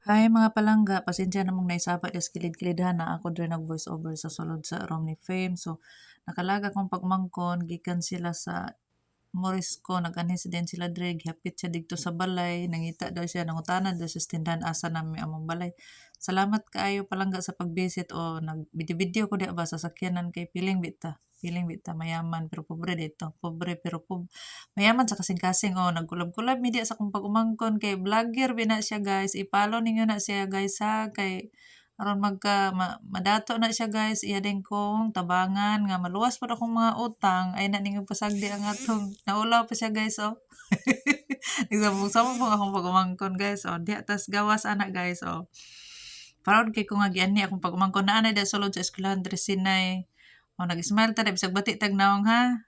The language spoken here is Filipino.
Hi mga palangga, pasensya na mong naisapa is kilid-kilidhan na ako dre nag voice over sa sulod sa Romney Fame. So nakalaga kong pagmangkon gikan sila sa Morisco, nag-anhi din sila dre, gihapit siya dito sa balay, nangita daw siya, nangutanan daw siya sa tindahan asa nami among balay. Salamat kaayo palangga sa pag-visit o nag-video ko di ba sa sakyanan kay Piling bita mayaman pero pobre dito. Pobre pero mayaman sa kasing-kasing o nagkulab-kulab media sa kung pag-umangkon kay vlogger bina siya guys. I-follow ninyo na siya guys ha kay aron madato na siya guys iya din kong tabangan nga maluwas pa akong mga utang ay na ninyo pasagdi ang atong naulaw pa siya guys oh. Nagsabong-sabong po akong pag-umangkon guys oh. Di atas gawas anak guys oh. Proud kay ko nga giani akong pag-umangkon na anay da sulod sa eskwelahan diri Sinay. Oh nag-smile ta bisag bati tag naong ha.